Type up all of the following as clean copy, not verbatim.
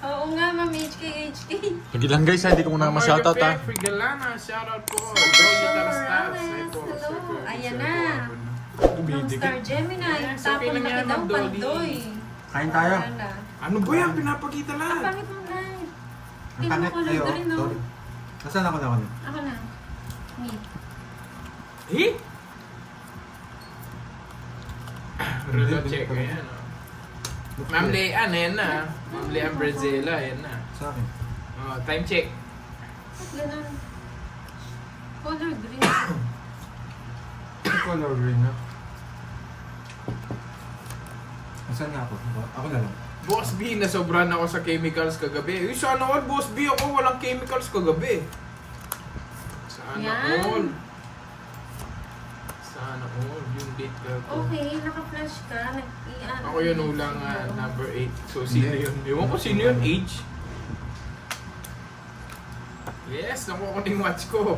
Oo nga, Ma'am HK. Sige lang guys, hindi ko muna ma-shoutout ha. Frigalana, shoutout po. Sir Jojo Morales, Tarastas. hello. Ayan na. From Tumidig. Star Gemini, Ayan, yung so tapon kailan laki yan, daw, Ma'am Dolly? pandoy. Kain tayo. Wala. Ano ba yan? Pinapakita Ang lahat. pangit mong live. Ang pangit. Kinukulog Ayo, ko rin, no? sorry. Nasaan ako na ako? Ako na. Me. Eh? Rulo check. Ayan o. Ma'am Leanne, ayan na. Ma'am Leanne Brazela, ayan na. Sa akin. Oh, time check. Ba't ganun? Color green. Color green na. Nasaan nga ako? Ako na lang. Boss B, nasobrahan ako sa chemicals kagabi. Uy, sana all, Boss B, ako walang chemicals kagabi. Sana Yan. all. Sana all. Yung date ka ko. Okay, naka-flash ka. Nag-i-ano. Ako yun ulang number 8. So, sino yun? Ewan ko sino yun? Age? Yes, nakuha ko na yung watch ko.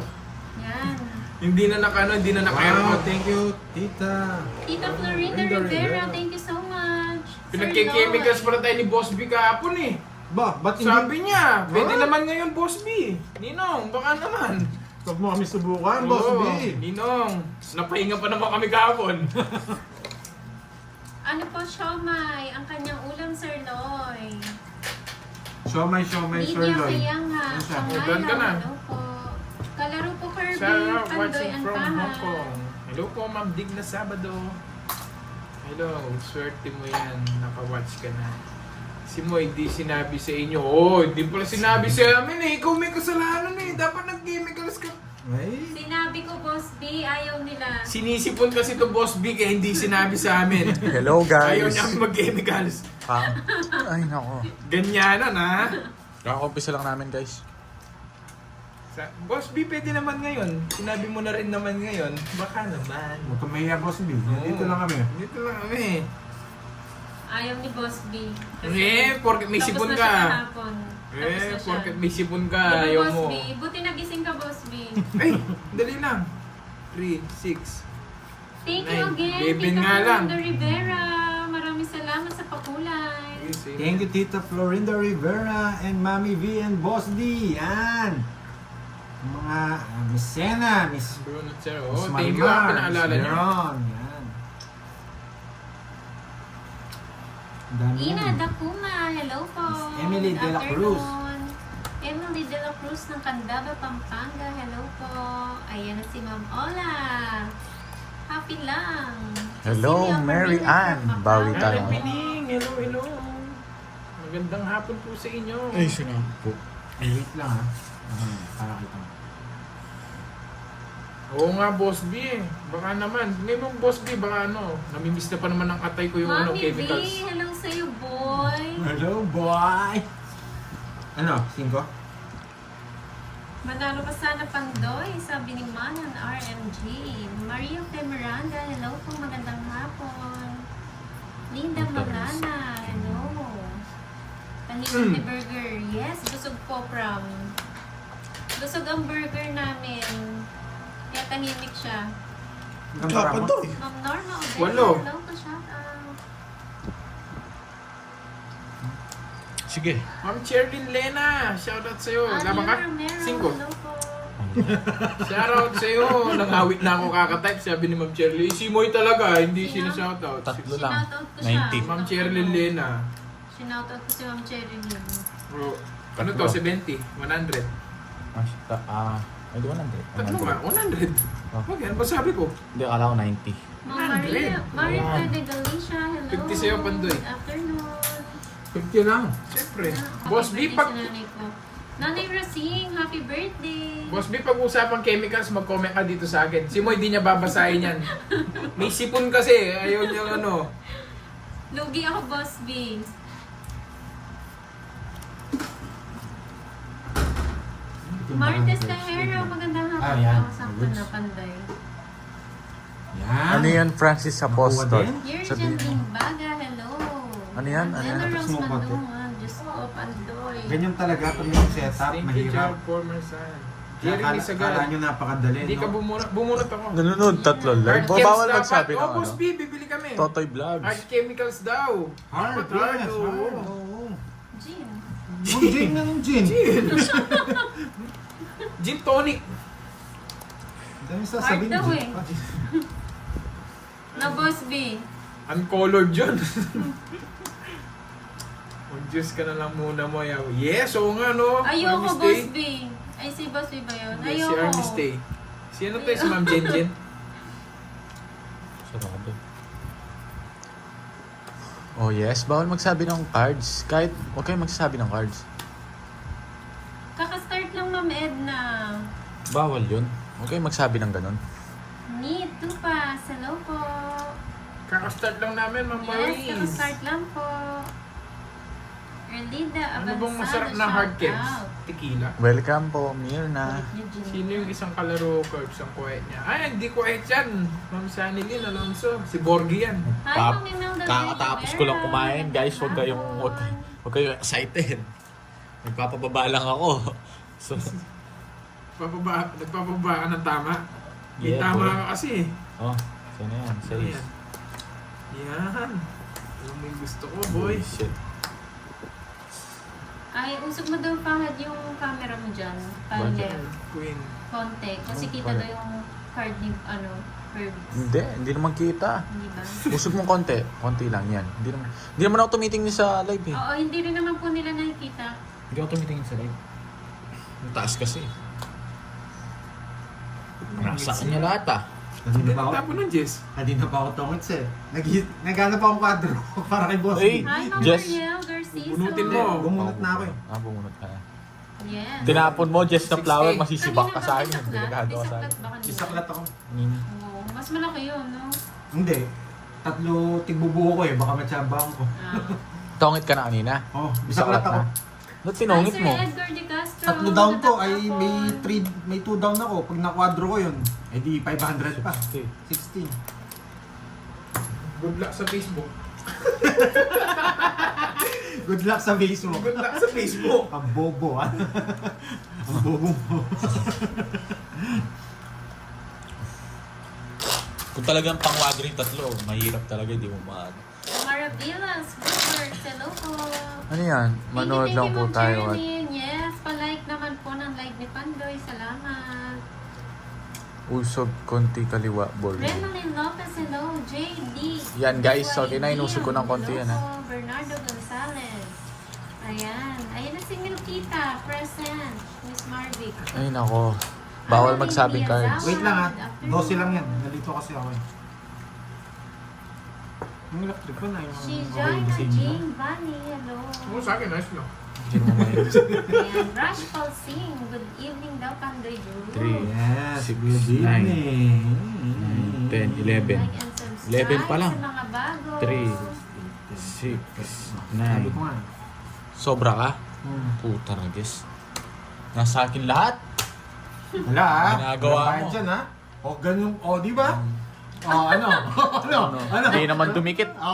Yan. Hindi na hindi na Wow, naka-airpod. thank you, tita. Tita Florinda Florinda Rivera, Rivera. thank you so much. Pinagkikemicals Sir pala tayo ni Boss B kahapon eh. Ba, ba't hindi? Sabi niya, pwede Huh? naman ngayon Boss B. Ninong, baka naman. Huwag mo kami subukan, Boss Oo, B. Ninong, napahinga pa naman kami kahapon. Ano po, siomay? Ang kanyang ulam, Sir Loy. Siomay, Sir Lydia Lloyd. Kayanga. Ano siya? Shanghai, Doon ka na. Ano po? Kalaro po, Kirby. Shout out Pandoy, watching ang from Hong pahan. Kong. Hello po, Ma'am Dig na Sabado. Hello, swerte mo yan. Naka-watch ka na. Si Mo, hindi sinabi sa inyo. Oh, hindi pala sinabi sa amin eh. Ikaw may kasalanan eh. Dapat nag-chemicals ka. Ay, Sinabi ko, Boss B, ayaw nila. Sinisipon kasi to Boss B kaya hindi sinabi sa amin. Hello Ayaw guys. niya mag-chemicals. Ay nako. Ganyanan ha. Kaka-umpisa lang namin guys. Boss B, pwede naman ngayon. Sinabi mo na rin naman ngayon. Baka naman. huwag kang mahiya, Boss B. Dito lang kami. Dito lang kami. Ayaw ni Boss B. Porket may Tapos sipon na ka. siya kahapon. Tapos na siya. Porket may sipon ka. Diba, Ayaw Boss mo. B? Buti nagising ka, Boss B. Ay, dali lang. 3, 6. Thank you Nine. again, Beben Tita nga lang. Florinda Rivera. Maraming salamat sa pakulay. Thank you, Tita Florinda Rivera and Mami V and Boss D. Yan. Mga Miss Sena, Miss Bruno Chero. Miss Oh, thank you ha. Pinaalala niyo. Meron. Yan. Ang dami Ina yan. Dakuma, hello po. Miss Emily Good De La Cruz. afternoon. Emily De La Cruz ng Candaba, Pampanga, hello po. Ayan na si Ma'am Ola. Happy lang. Hello, Cecilia Mary Fernandez Ann. from Macau. Bawi tayo. Ate Pining, hello, hello. Magandang hapon po sa inyo. sinampo. Wait lang ha. Para kita mo. Oo nga, Boss B. Baka naman. Hindi mo, Boss B, baka ano. Namimiss na pa naman ng atay ko yung Mami V, chemicals. hello sa'yo, boy. Hello, boy! Ano? 5? Manalo ka sana Pandoy, sabi ni Manan RMG. Maria Fe Miranda, hello po, magandang hapon. Linda Malana, hello. Tahimik ni Burger, yes, busog po from. Busog ang burger namin. Kaya tahimik siya. Dapat to eh. Ma'am Norma Odette, Walo. hello po, shout out. Sige. Ma'am Cherlyn Lena, shoutout sa'yo. Laban ka? Romero, 5. hello po. Shoutout sa'yo. Nangawit na ako kakatype, sabi ni Ma'am Cherlyn. Si Moy talaga, hindi Sino? sinashoutout. Tatlo lang. Sinoutout ko siya. 90. Ma'am Cherlyn Lena. Sinoutout ko si Ma'am Cherlyn. Bro, ano to? 70? 100? Ay, di 100. Tatlo nga, 100. Huwag yan, ba sabi ko? Hindi, akala ko 90. Ma'am Maria, Maria de Galicia, hello. 50 sa'yo, Pandoy. Good afternoon. 50 lang. Siyempre. Boss B, pag... Nanay Racing, happy birthday. Boss B, pag-usapan chemicals, mag-comment ka dito sa akin. Si Moy, di niya babasahin yan. May sipon kasi, ayaw niya ano. Lugi ako, Boss B. Martes Cajero, magandang hapon. Ah, yan. Sakto na, Panday. Yan. Ano yan, Francis Apostol? din? Yerjan Sabihin mo. Limbaga, hello. Ano yan? Ano yan? Ano Tapos Rose mo konti. Mandungan, Diyos ko, Pandoy. Ganyan talaga pag may setup, Thank you, mahirap. job, former son. Jerry Kala Lisagan. nyo napakadali, Hindi ka no? bumunot ako. Nanonood, tatlo lang. Art Chems Bawal dapat. magsabi ng Oh, ano. Boss B, bibili kami. Totoy Vlogs. Art chemicals daw. Hard, Dapat yes, oo. hard, oo. Jim. Gin na ng gin. Gin tonic. Ang dami sasabihin. Hard daw gin eh. pa. Na Boss B. Uncolored yun. Mag-juice ka na lang muna mo. Yes, oo nga no. Ayoko, Army Boss Stay. B. Ay, si Boss B ba yun? Yes, si Ayoko. Army Stay. Sino tayo si Ma'am Jen Jen? Sarado. Oh yes, bawal magsabi ng cards. Kahit, huwag kayong magsasabi ng cards. Kaka-start lang, Ma'am Edna. Bawal yun. Huwag kayong magsabi ng ganun. Neat, Tupa. Hello po. Kaka-start lang namin, Ma'am Yes, Maurice. kaka-start lang po. Erlinda Ano bang Avanzado, masarap na shout hard cakes? out. Tequila. Welcome po, Mirna. Sino yung isang kalaro curbs ang quiet niya? Ay, hindi quiet yan. Ma'am Sanilyn Alonso. Si Borgie yan. Hi, Pap, Ma'am Imelda kakatapos ko lang Rivera. kumain, guys. Huwag kayong, huwag kayong excited. Nagpapababa lang ako. So, Nagpapaba ka ng tama. May Yeah, tama boy. ka kasi. oh, saan na yan? Ano Says. yan? Yan. Alam mo yung gusto ko, boy. Shit. Ay, usog mo daw pahad yung camera mo dyan. Bakit? Pag Queen. konti. Kasi Oh, kita bakit? daw yung card ni, Herbs. Hindi naman kita. Hindi ba? Usog mo konti. Konti lang yan. Hindi naman ako tumitingin sa live eh. Oo, hindi rin naman po nila nakikita. Hindi ako tumitingin sa live. Ang taas kasi. Nasa kanya lahat ah. Kanina pa ako. Tapo ng Jess. Kanina pa ako tungits eh. Naghanap ako ng kwadro para kay Boss. Hey! Hi, Ma'am Jess. Mariel Garciso. Bunutin mo. Bumunot na ako eh. Bumunot ka na. Yes. Tinapon mo, Jess, na flower, 6'8". masisibak ka Kanina sa ba akin. may Hindi saklat? nagagawa May sa saklat akin. ba kanina? Isaklat ako. Oo, mas malaki yun, no? Hindi. 3 tigbubuho ko eh. Baka matsabang ko. Ah. Tongit ka na kanina. Oh, isaklat ako. Ba't tinongit Hi, mo? Sir Edgar De Castro. 3 down ko ay Magandang may 2 down ako. Pag na-quadro ko yun, eh di 500 pa. Okay. 16. Good luck sa Facebook. Good luck sa Facebook. Good luck sa Facebook. Ang bobo ah. Ang bobo mo. Kung talagang pang-quadro yung tatlo, mahirap talaga, di mo maano. Maravillas, Robert, hello po. Ano yan? Manood Thank you, lang po Ma'am tayo at Jerlyn. Yes, palike naman po ng live ni Pandoy. Salamat. usog konti kaliwa ball. Renalyn Lopez, hello. JD. Yan, guys. So, inusog ko ng konti yan, ha? Hello po, Bernardo Gonzalez. Ayan. Ayan na si Milkita. Present. Miss Marvic. Ay, nako. Bawal magsabing cards. Wait lang ah. 12 lang yan. Nalito kasi ako eh. Yung electric ko na yung Si okay Joyna sa inyo. Jane Valley, hello. Oo, sa akin, nice lang. Hindi mo mahilig. Ayan. Rush Paul Singh. Good evening daw, Pandoy Group. 3, Yes, 6, good 9, evening. 10, 11, Like and subscribe 11 pa lang. sa mga bago. 3, 6, Sabi ko 9. nga. Sobra ka? Puta na, guess. Nasa akin lahat. Wala ah. Ginagawa Walang bayad mo. dyan, ah. O ganun, o di ba? O ano? Ano? Hindi naman dumikit. O,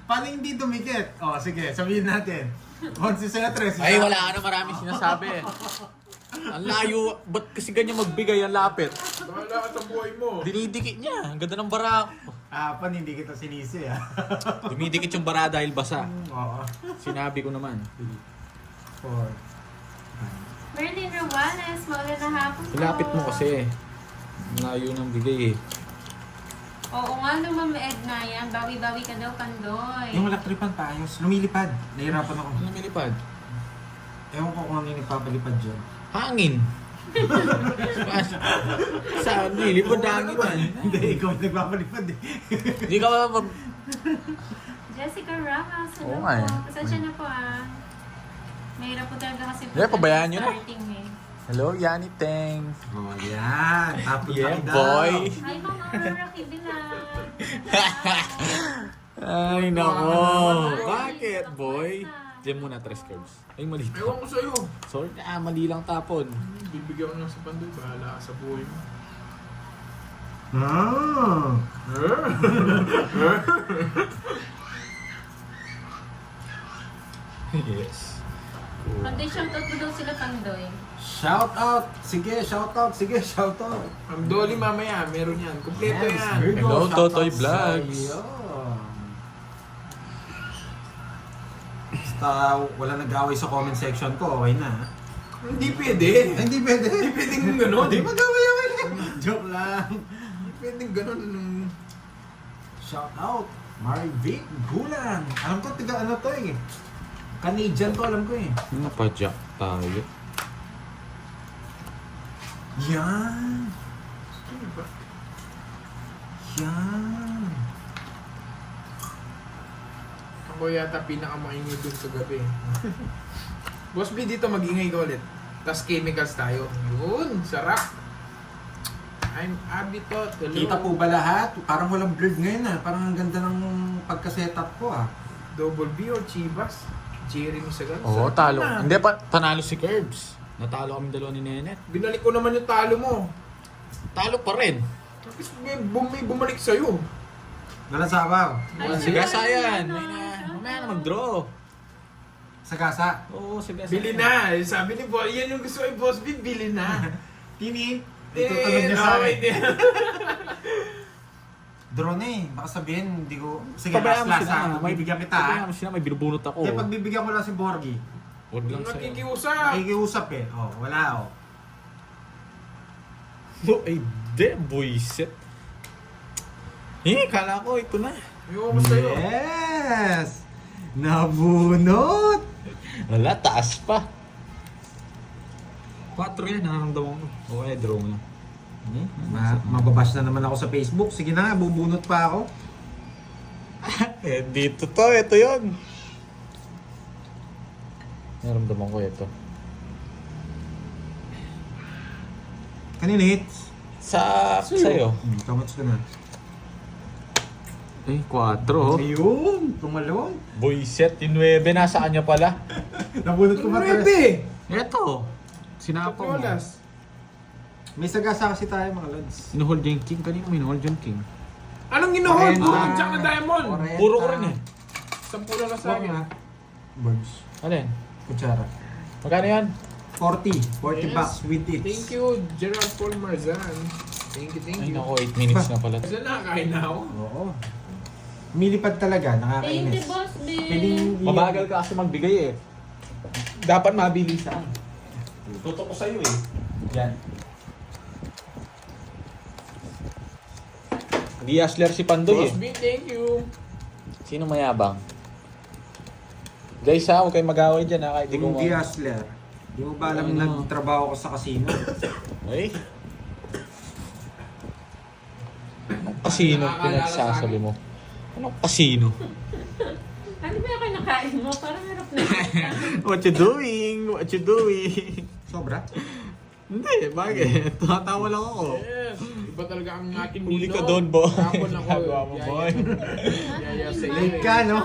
paano hindi dumikit? O sige, sabihin natin. 11 Ay, wala ka na maraming sinasabi. Ang layo. Ba't kasi ganyan magbigay ang lapit? Bahala ka sa buhay mo. Dinidikit niya. Ang ganda ng bara. Pan, hindi kita sinisi ah. Dumidikit yung bara dahil basa. Oo. Sinabi ko naman. 4. Merlin Ruales, maulan na hapon po. Ilapit mo kasi. Ang layo ng bigay eh. Oo nga, no, Ma'am Edna yan. Bawi-bawi ka daw, Pandoy. Yung electric pan paayos, lumilipad. Nahirapan ako. Ano nilipad? Ewan ko kung ano yung nagpapalipad dyan. Hangin. Saan? Nilipad hangin yan. Hindi, ikaw yung nagpapalipad eh. Hindi ka ba Jessica Ramos, hello Oo nga eh. po. Pasensya na po ah. Mahirap po talaga kasi po. Yeah, pabayaan nyo na. starting eh. Hello, Yanni Teng. Oh, yan. Tapos Yeah, tayo daw. boy. Hi, Ma'am Aurora Kibilan. Ay, nako. Ay, Bakit, naku, boy? basta. Diyan muna, 3 curves. Ay, mali. Ewan ko sa'yo. Sorry na, mali lang tapon. Bibigyan ko lang sa Pandoy. Bahala ka sa buhay mo. Ah. Yes. Pandoy, shoutout mo daw sila, Pandoy. Shout out. Sige, shout out. Sige, shout out. Ang Dolly mamaya, meron yan. Kompleto yan. Virgo, Hello, shout Totoy out Vlogs. sa'yo. Basta wala nag-away sa comment section ko, okay na. Hindi pwede. Ay, hindi pwede. Hindi pwedeng gano'n. Hindi mag-away. Joke lang. Hindi pwedeng gano'n. Shout out, Marivic Gulan. Alam ko, tiga ano to eh. Canadian to, alam ko eh. Napadyak tayo. Yan. Yan. Ako yata pinakamaingay dun sa gabi. Boss B, dito mag-ingay ka ulit. Tapos chemicals tayo. Yun, sarap. I'm Abito. Hello. Kita po ba lahat? Parang walang blurred ngayon ah. Parang ang ganda ng pagka-setup ko ah. Double B or Chivas? Jeremy Sagal. Oo, Sarap talo. na. Hindi, panalo si Curbs. Natalo kami dalawa ni Nenet. Binalik ko naman yung talo mo. Talo pa rin. Tapos may bumalik sa'yo. Nalasabaw. Sigasa yan. Mamaya na mag-draw. Sagasa. Oo, sigasa. Bili na. Sabi ni Boss, yan yung gusto kay Boss B, bili na. Tini, itutunog niya sa akin. Hindi. Drone eh. Baka sabihin, hindi ko... Sige, Pabayaan mo last sila. ah. Bibigyan kita ah. Pabayaan mo sila, may binubunot ako. Hindi, pagbibigyan ko lang si Borgie. Huwag lang sa'yo. Nakikiusap. Nakikiusap eh. Oh, wala oh. Ay, de, buisit. Kala ko ito na. Ayoko sa'yo. Yes! Nabunot! Wala, taas pa. 4 yan, nararamdaman ko. Okay, draw na. Mababash na naman ako sa Facebook. Sige na nga, bubunot pa ako. Dito to, ito yun. Nararamdaman ko ito. Kanina hits? Sa'yo. Kamats ko na. Ay, 4 oh. Ayun! Tumalon! Buisit, yung 9, nasa kanya pala. Nabunot ko ba? Pwede. Ito. Sinapa mo. Chocolas. May sagasa kasi tayo mga lads. Inuhold yung king. Kanina mo inuhold yung king. Anong ginuhold? Orenta. Jack na diamond. Puro ko rin eh. 10 lang na sa akin. Birds. Alin? Kutsara. Magkano yan? 40. 40 Yes. bucks with it. Thank you, Gerald Paul Marzan. Thank you, thank Ay you. nako, 8 minutes na pala. Saan nakakain na ako? Oo. Milipad talaga, Thank you, nakakainis. Boss B. Pwedeng Mabagal ka kasi magbigay eh. Dapat mabilisan. Totoo ko sa'yo eh. Yan. Giasler si Pandoy Boss eh. B, thank you. Sino mayabang? Guys ha, huwag kayong mag-away dyan ha. Kahit di ko Yung Giasler. Di mo ba alam Ano? nagtrabaho ko sa casino? Ay. Anong kasino pinagsasabi mo? Anong kasino? Ano ba yung kinakain mo? Parang harap na. What you doing? What you doing? Sobra? Hindi, bakit? Tumatawa lang ako. Yes. Iba talaga ang aking Huli nino. ka doon, boy. Kapon ako. Ginagawa mo, boy. Yaya sa iyo. Late ka, no?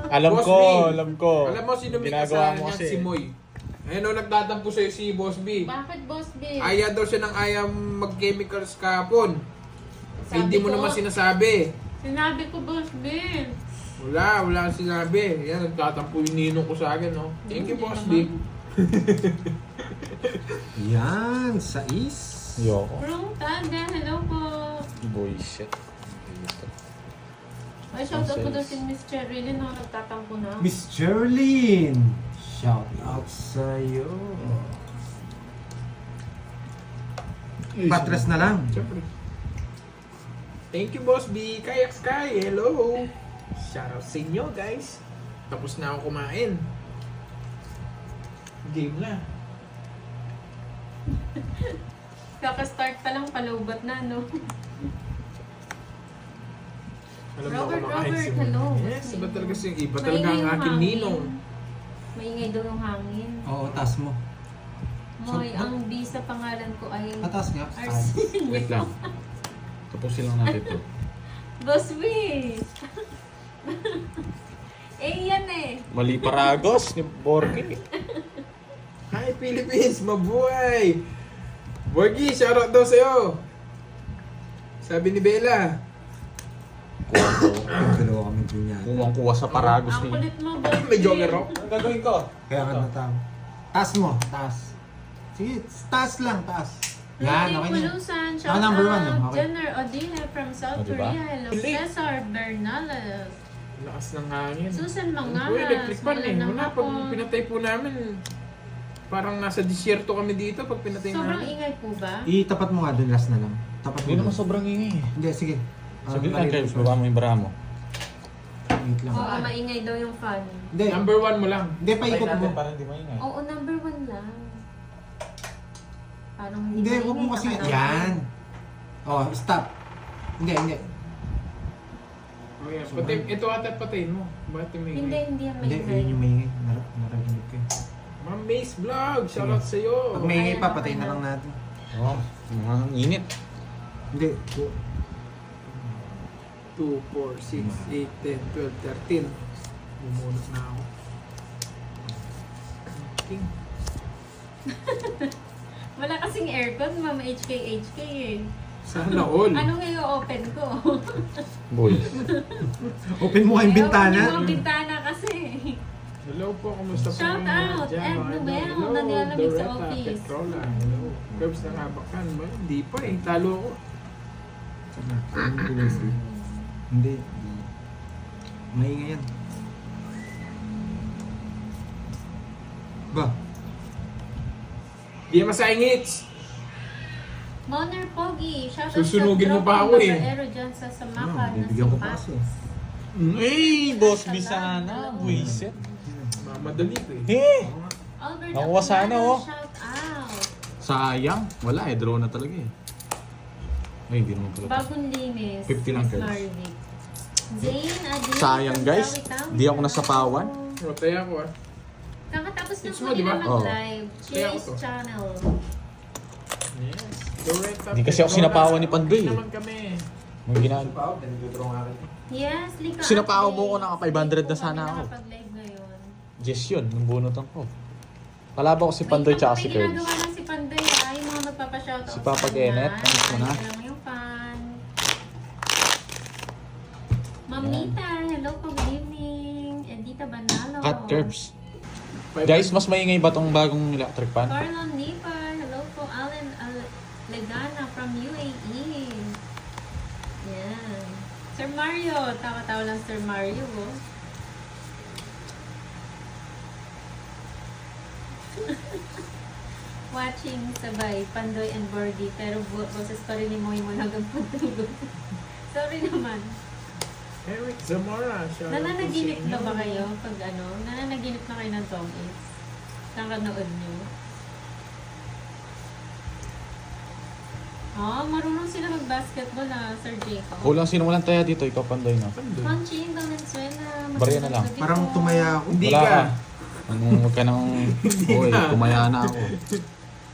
Alam Boss ko, B. alam ko. Alam mo, sino may Ginagawa kasalanan mo niyan? kasi. Si Moy. Ayun o, nagtatampo sa'yo si Boss B. Bakit, Boss B? Ayaw daw siya ng ayaw mag-chemicals kahapon. Sabi Hindi mo ko. naman sinasabi. Sinabi ko, Boss B. Wala kang sinabi. Yan, nagtatampo yung ninong ko sa akin, no? Thank you, Boss B. Yan, sais. Yoko. Rung Tanda, hello po. Bullshit. Ay, shoutout ko daw si Miss Cherilyn, no? Nagtatampo na. Miss Jerlyn. Shout out sa'yo. Patres na lang. Siyempre. Thank you, Boss B. Kayak Sky, hello. Shoutout sa inyo, guys. Tapos na ako kumain. Game na. Kaka-start pa lang, palubat na, no? Alam mo Robert, kumakain si Robert, hello. Yes, iba talaga si iba talaga ang Maingay aking yung ninong. hangin. Maingay daw yung hangin. Oo, taas mo. Moy, ang B sa pangalan ko ay Mataas nga. Arsenio. Wait lang. Tapusin lang natin to. Boss B! Eh, yan eh. Mali paragos ni Borky. Hi, Philippines! Mabuhay! Borgie, shoutout daw sa'yo! Sabi ni Bella. Dalawa kami din yan. Kuwang-kuwa sa paragos Ang ni... kulit mo, Boss B. May joker ako. Ang gagawin ko? Kaya ka natama. Taas mo, taas. Sige, taas lang, taas. Yan, okay na. Pulusan, Ah, shout number one, out. okay. Jenner Odile from South O, diba? Korea. Hello, Hindi. Cesar Bernales. Lakas ng hangin. Susan mga Uy, electric fan eh. Wala, pag hapon. pinatay po namin, parang nasa disyerto kami dito pag pinatay Sobrang namin. ingay po ba? Itapat mo nga dun, last na lang. Tapat mo Hindi naman dun. sobrang ingay eh. Hindi, sige. Sabi lang, Kebs, baba mo yung bra mo. Wait lang. Oo, maingay daw yung fan. Hindi, Number 1 mo lang. hindi, paikot mo. Para hindi maingay. Oo, number 1 lang. Parang Hindi, maingay, huwag mo kasi. nakalaman. Yan. Oh, stop. Hindi, hindi. Oh, yeah. Pati, ito ata patayin mo. Bakit may Hindi, hindi yan Hindi, maingay. yun yung maingay. Naraginig ko. Ma'am Mace Vlog, shoutout sa'yo. Pag maingay pa, Ayan, patayin na ayan. lang natin. Oo, ang init. Hindi. 2, 4, 6, 8, 10, 12, 13. Bumunot na ako. King. Wala kasing aircon, mama HK eh. Sana all. Ano nga yung open ko? Boy. Open mo kayong bintana. Yung bintana kasi. Hello po, kumusta po? Shout out, and Noel, Hello, naglalamig sa Doretta office. Petrola. Hello. Curbs na habakan ba? Hindi pa eh, talo ako. Hindi. Maingay yan. Ba? Di masayang hits. Moner Pogi, shout out Susunugin mo pa ako eh. Aero dyan sa Samakan na bibigyan ko pa kasi. Eh, boss Bisana. Buisit. Madali ko eh. Eh! Albert Nakuha sana, Apolano, oh. shout out. Sayang. Wala eh, draw na talaga eh. Ay, hindi naman pala. Bagong linis. 50 lang, Miss Kels. Marvick. Zane Adil. Sayang, guys. Di ako nasapawan. Rotay ako ah. Kakatapos na It's po mo, di ba? nila Oo. mag-live. Kaya ako Chase to. channel. Yes. Doretta Di kasi ako Petrola. sinapawan ni Pandoy eh. naman kami. May ginagawa. Yes, Lika. Sinapawan mo update. ko, naka 500 na Hindi po sana kami ako. nakapag-live ngayon. Yes yun, nung bunutan ko. Kalaban ko si Pandoy tsaka si May Curbs. ginagawa lang si Pandoy ay yung mga magpapashoutout Si Papa sa Kenneth, kanya. thanks mo na. Ay, lang yung fan. Ma'am Nita, hello po, good evening. Edita Banalo. Cut Curbs. Guys, mas maingay ba tong bagong electric fan? Carlon Nipar, hello po. Allen Legana from UAE. Yan. Sir Mario, tawa-tawa lang Sir Mario. Oh. Watching sabay, Pandoy and Bordy, pero boses pa rin ni Moy mo hanggang pagtulog. Sorry naman. Eric Zamora, shoutout Nananaginip po sa na inyo. ba kayo pag ano? Nananaginip na kayo ng tongis? Nakanood nyo? Ah, marunong sila mag-basketball na, Sir Jacob. Kulang sino walang taya dito, ikaw Pandoy na. Pandoy. Conching Valenzuela. Bariya na lang. Gabi Parang po. tumaya ako. Hindi Wala ka. ka. Anong huwag ka nang... Boy, kumaya na ako.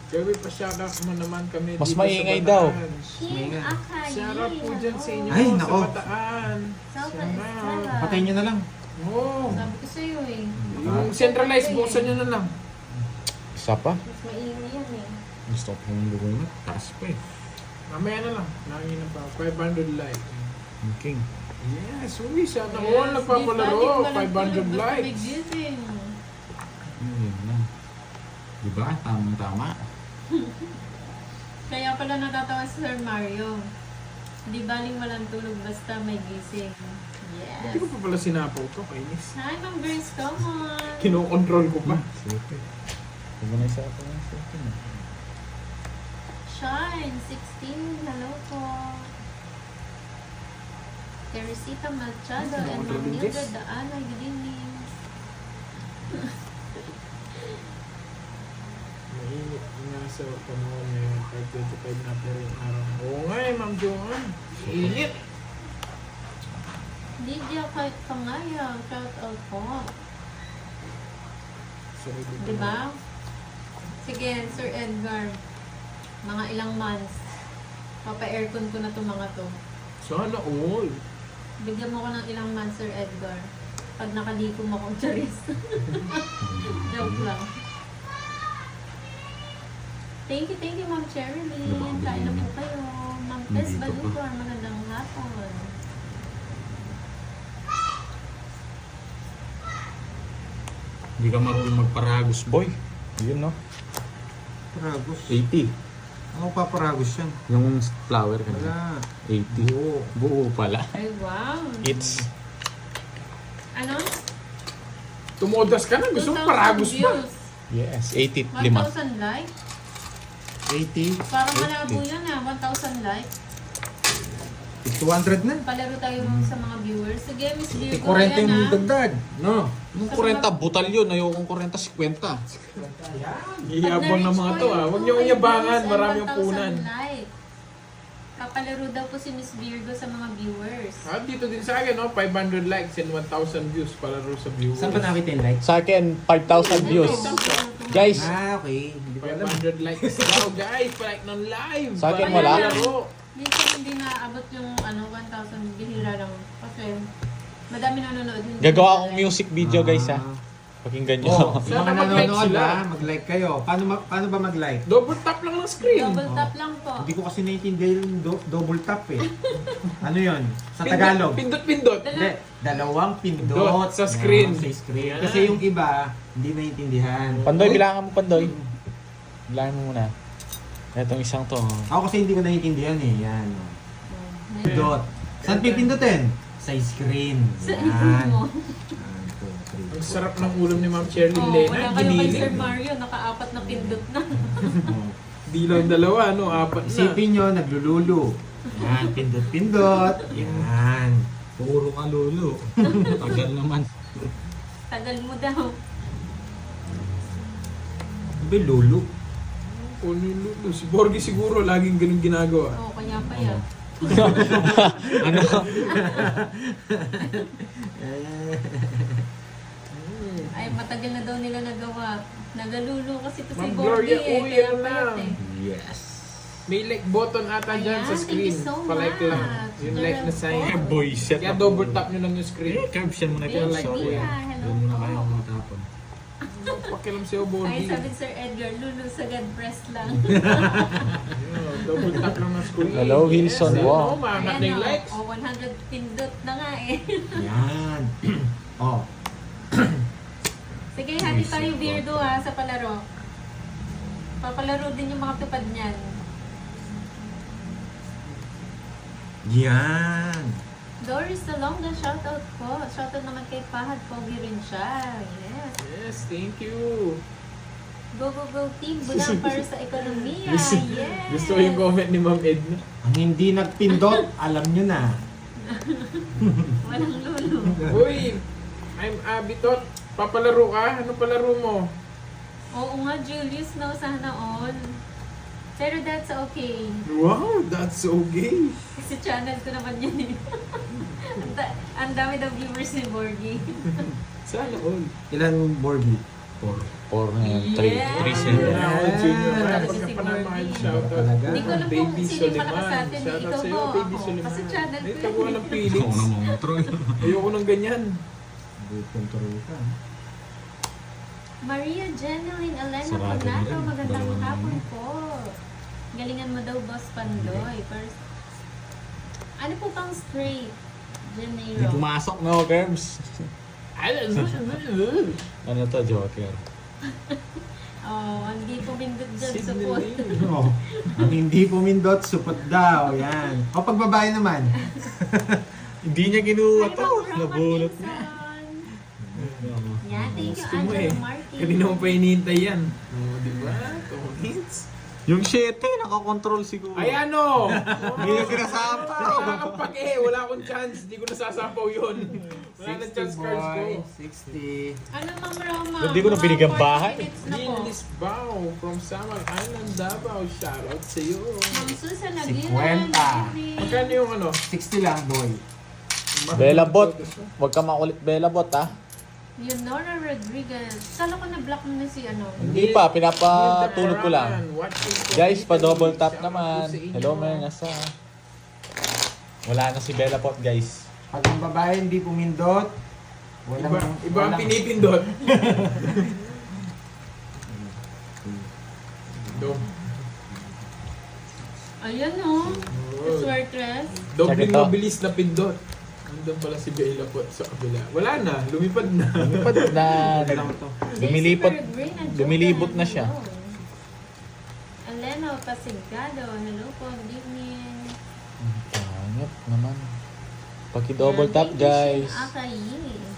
Gabi pa shoutout mo naman kami Mas dito maingay sa daw. Bataan. Shin Akay. Shoutout po dyan sa inyo Ay, sa nako. Bataan. Salta Sana. Estrella. Patayin nyo na lang. Oo. Sabi ko sa'yo eh. Yung centralized, buksan nyo na lang. Isa pa. Mas maingay yan eh. Gusto ko yung lugo na. Taas pa eh. Mamaya na lang. Nangin na pa. 500 likes. Yung King. Yes, uwi. Sana all nagpapalaro. 500 likes. Yun na. Diba? Tamang-tama. Kaya pala natatawa si Sir Mario. Di baling walang tulog basta may gising. Hindi Yes. ko pa pala sinapaw to. Kainis. Hi, Ma'am Grace, come on. Kinokontrol ko pa. Sige. Huwag mo na isa pa ng second. Shine, 16, hello po. Teresita Machado and Ma'am Mildred Daana, good evening. Mainit nga sa panahon ngayon. 5:25 na pa rin araw. Oo nga eh, Ma'am Joanne. Init. Lydia kahit pangayang, shout out po. Sorry, dito. Diba? Sige, Sir Edgar. Mga ilang months. Papa-aircon ko na to mga to. Sana all. Bigyan mo ko ng ilang months, Sir Edgar. Pag nakalikom ako, charis. Joke lang. Thank you, Ma'am Cherilyn. Kain na po kayo. Ma'am Tess Nandito pa. Balutor, magandang hapon. Hindi ka marunong magparagos, boy. Yun, no? Paragos. 80. Ako paparagos yan. Yung flower ka na. Wala. 80. Oo. Buo pala. Ay, wow. It's Ano? Tumodas ka na. Gusto mo 2,000 paragos ba? views. Yes, 85. 1,000 likes? 80. Parang malabo yan ah, 1,000 likes. 200 na. Palaro tayo sa mga viewers. Sige, Miss Virgo, 40 ayan yung ah. dagdag. No. Nung 40, butal yun. Ayokong 40, 50. Ihiyabang ng mga to ah. Huwag niyo yabangan. Marami yung punan. Papalaro daw po si Miss Virgo sa mga viewers. Ah, dito din sa akin, no? 500 likes and 1,000 views palaro sa viewers. Saan ba nakita yung likes? Sa akin, 5,000 views. Guys, Ah, okay. Hindi ko alam. 500 likes daw, guys. Palike ng live. Sa akin Para wala. palaro. Minsan hindi naabot yung 1,000 bihira lang. Kasi madami nanonood. Hindi gagawa na- akong music video guys ha. Pakinggan nyo. Oh, Sana sa mga mag-like nanonood sila. ba, mag-like kayo. Paano ba mag-like? Double tap lang ng screen. Double tap lang po. Hindi ko kasi naiintindihan yung double tap eh. Ano yun? Sa Tagalog? Pindot-pindot. Hindi, dalawang pindot. Dot sa screen. Sa screen. Yan. Kasi yung iba, hindi naiintindihan. Pandoy, bilangan mo Pandoy. Bilangan mo muna. Itong isang to. Ako kasi hindi ko naiintindihan eh. Yan. Pindot. Saan pipindutin? Sa screen. Sa Yan. ikot mo. 1, 2, 3, Ang sarap ng ulam ni Ma'am Shirley Oh, Lena. wala kayo kay Sir Giniling. Mario. Naka-apat na pindot na. Di lang dalawa, no? Apat na. Isipin nyo, naglululo. Yan, pindot-pindot. Yan. Puro ka lulo. Tagal naman. Tagal mo daw. Ano ba yung lulo? Lulu. Si Borgie siguro laging ganun ginagawa. Oo, kanya pa yan. Ano? Ay, matagal na daw nila nagawa. Nagalulo kasi ito si Ma'am Borgie Gloria, eh. uwi Kaya yan payat lang. eh. Yes. May like button ata dyan Ayan, sa thank screen. you so Palike much. lang. Yung like na sign. Eh, boy, set Kaya double tap nyo lang yung screen. Curbs yan muna kayo, Thank like you, ko yan. Mia. Hello Doon muna kayo po. matapon. Pakilam sa'yo, Ay, Borgie. sabi ni Sir Edgar, lulu sa God press lang. Ayun, double tap lang ng screen. Hello, Wilson. Yes, Wow. ayun, maangat na yung o. likes. Oh, 100 pindot na nga eh. Yan. Oh. Sige, hati tayo Virgo ha sa palaro. Papalaro din yung mga tupad niyan. Yan. Doris Salonga, shoutout po. Shoutout naman kay Pahad, pogi rin siya. Yes. Yes, thank you. Go, go, go, team. Bulang para sa ekonomiya. Yes. Gusto ko yung comment ni Ma'am Edna. Ang hindi nagpindot, alam nyo na. Walang lulu. Uy, I'm Abitot. Papalaro ka? Ano palaro mo? Oo nga, Julius, no, sana all. Pero that's okay. Wow, that's so gay. Kasi channel ko naman yun eh. Ang dami daw viewers ni Borgie. Sana all. Ilan Borgie? 4 na yan. 3. Yeah. 3 Yeah, Junior. Talaga Pag si napanamahan, Borgie. shoutout. Talaga. Hindi ko alam kung Baby sino yung Soliman. malakas sa atin. Shoutout Ikaw sa'yo, ba? Baby Ako. Soliman. Kasi channel ko Ay, yun. taguan ng feelings. Ayoko ng ganyan. Control ka. Maria Jeneline Elena Sarado Conato, nila. magandang Dalawa hapon po. Galingan mo daw, Boss Pandoy. First, ano po pang straight? Hindi Janeiro. pumasok no, Curbs. Ano to, Joker? Oh, hindi po bindot dyan sa Sidney po. Lee. Oh. Ang hindi pumindot, supot daw. Yan. O pag babae naman. Hindi niya ginuha Ay, to. Ma'am Roma Nabulot Pinson. niya. Yan, thank you, Gusto mo Angelo eh. Martin. Kanina mo pa hinihintay yan. Oo, di ba? 2 hits. Yung 7, nakakontrol siguro. Ay ano! Hindi niya sinasapaw. Nakakapag wala akong chance. Di ko nasasapaw yun. Wala na chance cards ko. 60. Ano, Ma'am Roma? Hindi ko na Mga binigyan 40 bahay. minutes na po. Lilis Bao from Samar Island, Davao. Shoutout sa iyo. Ma'am Susan 50. Aguilar, good evening. Magkano yung ano? 60 lang, boy. Bella Bot. Huwag ka makulit Bella Bot ha. Leonora Rodriguez. Kala ko na-block mo na si ano. Hindi pa, pinapatulog ko lang. Watching ko Guys, dito. pa double tap Shoutout naman. sa inyo. Hello, man. Nasa? Wala na si Bella Pot, guys. Pag ang babae hindi pumindot, Iba ang pinipindot. Dom. Ayan o. Oh. Swertres. Dobling Sakit to. mabilis na pindot. Nandun pala si Bella Pot sa kabila. Wala na, lumipad na. Lumipad na. Lumilipot. Lumilibot na siya. Elena Pasigado. Hello po. Good evening. Pangit naman. Paki-double tap, guys. Akayi.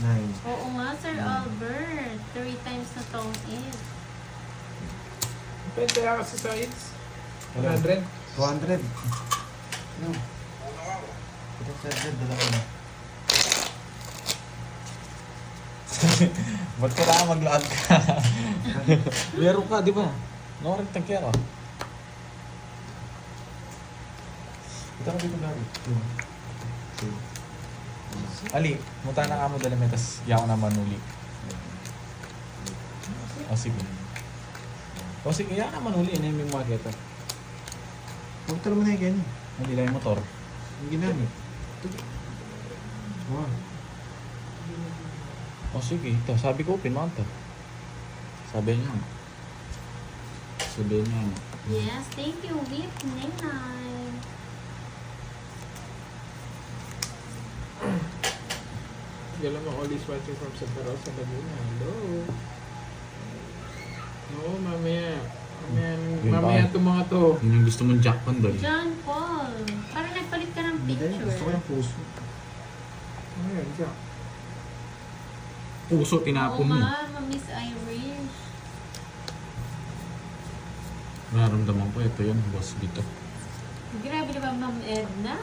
9. Oo nga, Sir Albert. 3 times na tong it. Pwede kaya kasi sa hits. Hello. 100. 200. No. Ito sa head, dala ko na. Ba't kailangan mag-load ka? Meron ka, di ba? No, rectangle ka. Ito ka dito lagi. Ali, munta na ka mo dala may tas yaw na manuli. O sige. O sige, yaw na manuli. Ano yung mga geto? Motor mo na yung ganyan. Hindi lang yung motor. Yung ginamit. Wow. O sige, ito. Sabi ko, open mo ito. Sabi niya. Sabi niya. Yes, thank you, Whip Nenay. Gala mo always watching from Santa Rosa, Laguna. Hello. Oo, mamaya. Mamaya itong mga to. Yun yung gusto mong jackpot doon. John Paul. Parang nagpalit ka ng Hindi, gusto ko picture. yung puso. Ayan, siya. Puso, Oo tinapon mo. nga, Miss Irish. Nararamdaman ko, ito yun, boss dito. Grabe na ba, Ma'am Edna?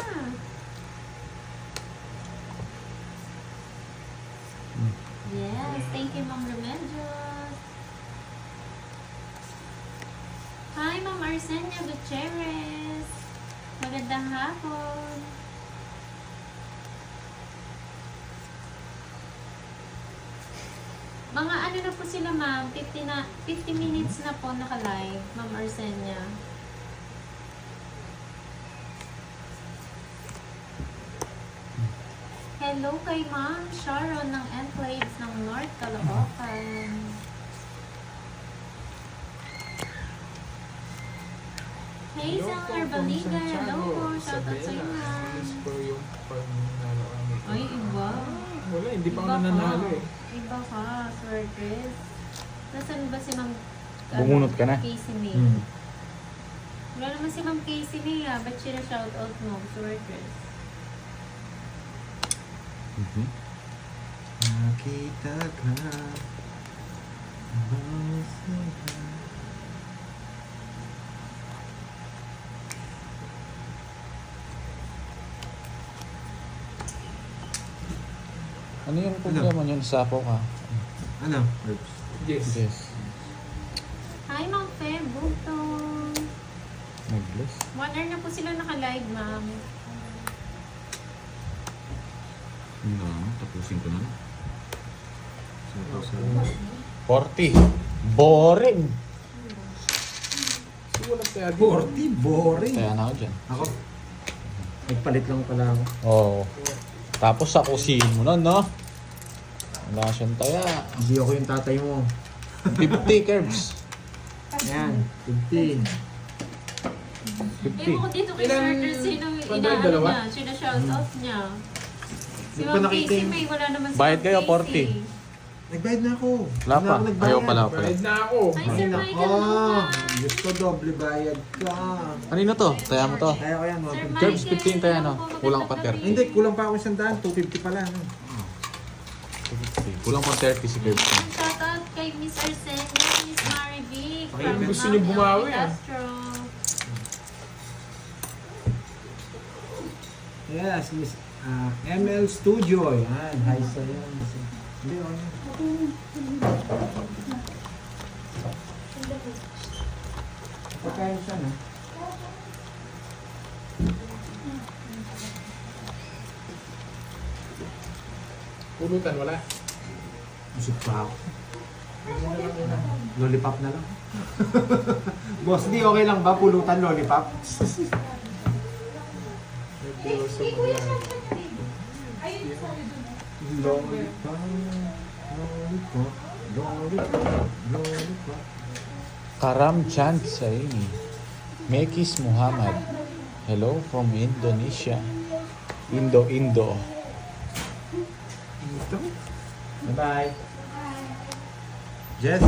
Yes, thank you, Ma'am Remedios. Hi, Ma'am Arsenia Gutierrez. Magandang hapon. Mga ano na po sila, ma'am? 50 minutes na po naka-live, Ma'am Arsenia. Hello kay Ma'am Sharon ng Enclaves ng North Caloocan. Hazel Arbaliga, hello po. Shoutout sa iyo, ma'am. Yes, po yung pag-nanalo kami. Ay, iba. Wala, hindi pa ako Iba ka. nananalo eh. Iba ka, Sir Chris. Nasaan ba si Ma'am Bumunot ka na? Casey May? Wala naman si Ma'am Casey May, ah. Ba't siya na-shoutout mo, Sir Chris? Nakita ka. Ano yung problema niyo? Sapo ka? Ano? Yes. Yes. Hi, Ma'am Feb Bugtong. Nag-bless. 1 hour na po sila naka-live, ma'am. No, tapusin ko na. So, 40. Boring! Simulat kaya di. 40, boring. Kaya na ako dyan. Ako, nagpalit lang pala ako. Oo. Tapos sa kusin mo na, no? Wala siyang taya. Hindi ako yung tatay mo. 50 curbs. Ayan, 15. 50. Eh, bukod dito kay Ilan- Sir Chris, sino Pandal, inaano dalawa? niya? Sina-shoutout niya. Si Hindi ko Ma'am nakita Casey yung- May, wala naman si Bayad Ma'am kayo, Casey. 40. Nagbayad na ako. Wala Hindi pa. na ako nagbayad. Ayaw pala. Bayad na ako. Hi, Sir Ay, Michael nako. Lucas. Diyos ko, doble bayad ka. Kanino to? Taya mo to. Kaya ko yan, Sir 150. Curbs, 15 tayo, no? hello po, Kulang pa magandang 30. gabi. Hindi, kulang pa ako 100. 250 pala. No? 50. Kulang pang 30 si curbs. Shoutout kay Miss Arsenia, Miss Marivic, Okay, from gusto Mount niyo bumawi, Elpi ah. Castro. Yes, Miss ML Studio. Yan, hi sa'yo. Hindi, ano. Pagkain siya, no? Pulutan, wala. Busog pa ako. Lollipop na lang. Boss, di okay lang ba? Pulutan lollipop? Medyo sa mga... Lollipop, lollipop, lollipop, lollipop. Karam Chant Saini. Mekis Muhammad. Hello from Indonesia. Indo. Ito? Bye-bye. Jess?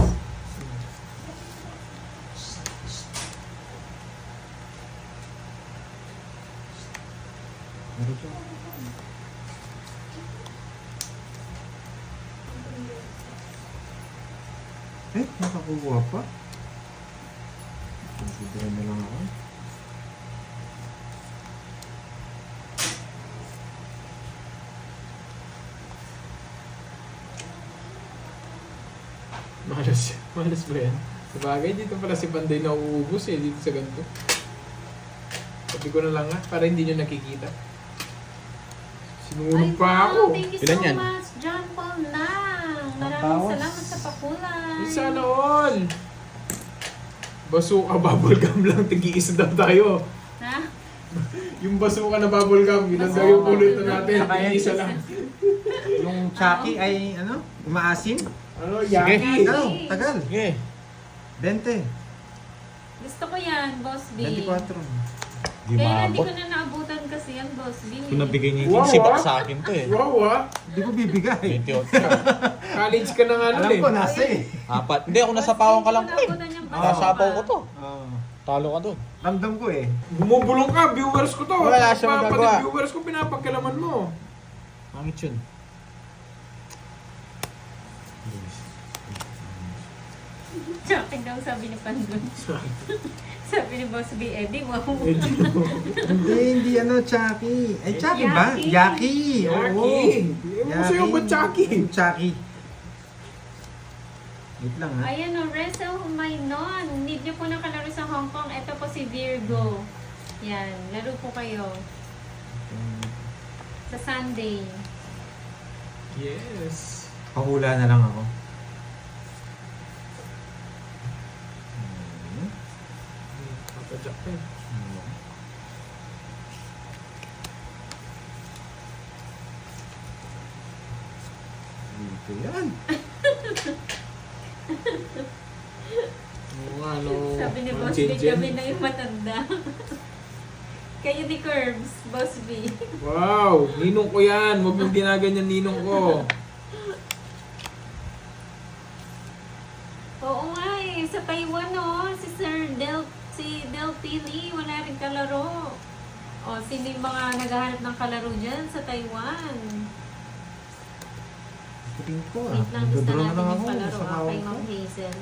Meron siya. Nakakuha pa. Consider na lang ako. Malas ba yan? Sabagay, dito pala si Panday na uubos eh, dito sa ganito. Sabi ko na lang para hindi nyo nakikita. Sinulog pa ako. Thank you Ilan so yan? much, John Paul Lang. Maraming Bawas. salamat sa pakulay. Sana all! Basuka, bubblegum lang, tigi-isa daw tayo. Ha? Yung basuka na bubblegum, yun lang daw yung pulutan natin, Saka yan, tigi-isa lang. Yung Chucky ay ano? Umaasim? Ano, Sige. yaki? Tagal. Tagal. Sige. 20. Gusto ko yan, Boss B. 24. Di Kaya hindi maabot. ko na naabutan kasi yan, Boss B. Kung nabigay niya Wow, yung sibak ah. sa akin to eh. Wow Hindi ko bibigay. 28. College ka na nga nun Alam eh. ko, nasa eh. Apat. Hindi, ako nasa pawang ka lang ko eh. Nasapaw ko to. Oo. Talo ka doon. Ramdam ko eh. Bumubulong ka, viewers ko to. Wala siya Pati magagawa. viewers ko, pinapagkalaman mo. Pangit yun. Chucky daw sabi ni Pandun. Sabi ni Boss B, Eddie, wow. Hindi ano, Chucky. Ay, Chucky ba? Yaki. Yaki. Oo. Yaki. Ewan ko sa'yo ba, Chucky? Yung Chucky. Wait lang ha. Ayan o, Reza Humaynon. Need nyo po na kalaro sa Hong Kong. Ito po si Virgo. Yan, laro po kayo. Sa Sunday. Yes. Pahula na lang ako. Papadyak ka eh. Dito yan. Oo nga, no. Sabi ni Ang Boss B, chin-chin. kami na yung matanda. Kayo ni Curbs, Boss B. Wow, ninong ko yan. Huwag mong ginaganyan ninong ko. Oo nga eh, sa Taiwan no, si Del Pili, wala rin kalaro. O, sino yung mga naghahanap ng kalaro dyan sa Taiwan? Tingin ko ah. Wait lang, gusto Nagdodraw na natin lang yung ako palaro sa kay kawang ko. Ma'am Hazel.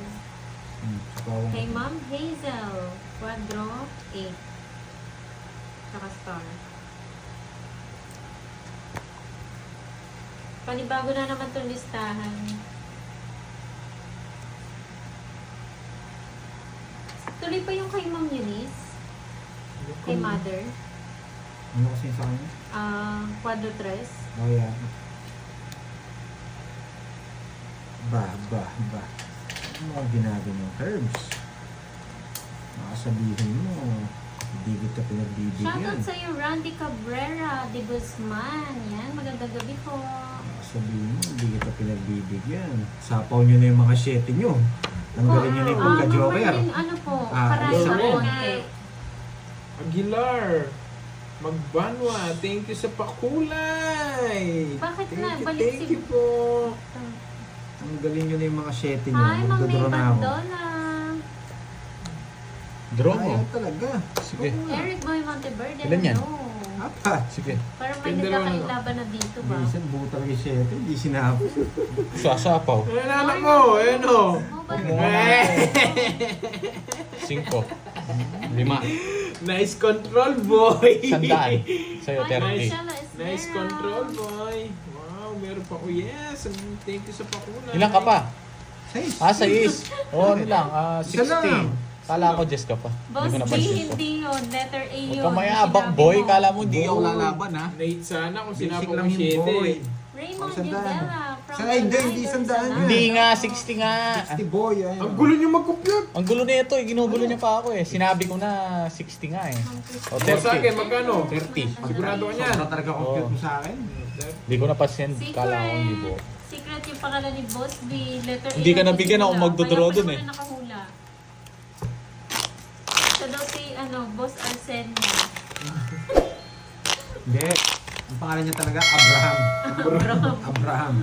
Sa kawang Kay ko. Ma'am Hazel, quadro 8. Saka star. Panibago na naman itong listahan. Tuloy pa yung kay Ma'am Eunice, kay Mother. Ano kasi sa kanya? Quadro 3. Oh yeah. Ba. Ano mga ginaganyang herbs? Makasabihin mo, hindi kita pinagbibigyan. Shoutout sa iyo, Randy Cabrera de Guzman. Yan, magandang gabi po. Makasabihin mo, hindi kita pinagbibigyan. Sapaw nyo na yung mga shete nyo. Tanggalin nyo na yung pagka-joker. Ano po, Ah, Karay isa rin. Monte. Aguilar. Magbanwa. Thank you sa pakulay. Bakit Thank na? you, Balik thank si... you po. Tanggalin nyo na yung mga shete nyo. Hi, Ma'am May Magdodraw na ako. Mandona. Draw mo. Ayaw talaga. Sige. Eric Boy Monteverde. Ilan yan? hello. Apat. Sige. Parang may Yung dalawa, nagkakailaban na dito ba? Minsan butang yung shete, hindi sinabi. Sasapaw. Ayan anak mo. Ayan o. Mobile Mo nga Eh. 5. 5. Nice control, boy. Sandaan. Sa'yo, Hi, 30. Marcella Esmera. Nice control, boy. Wow, meron pa ko. Yes. Thank you sa pakulay. Ilan ka pa? 6. 6. Oo, ano lang. Isa lang. 60. Kala ko, Jess ka pa. Boss Hindi ko G, napansin ko. hindi yun. Letter A Huwag yun. ka mayabang, Sinabi boy. mo. Kala mo hindi Boy. ako lalaban, ha? Nate sana kung Basic sinabi lang ko yung 7. boy. Raymond Sandaan. Gisela from Hindi, the hindi Riders sandaan Alliance. yun. Hindi nga, 60 nga. 60 boy. Ayun. Ang gulo niyo mag-compute. Ang gulo nito eh. Ginugulo niya pa ako eh. Sinabi ko na 60 nga eh. O, O sa akin, 30. magkano? 30. Sigurado ka niyan. Sobra talaga compute mo sa akin. Hindi ko napasend. Kala ko hindi po. Secret yung pangalan ni Boss B. Letter A. Hindi ka lang nabigyan, yung ako hula. magdodraw Kaya dun pala eh. wala nakahula. Ito daw si Boss Arsenio. Hindi. Ang pangalan niya talaga, Abraham. Abraham.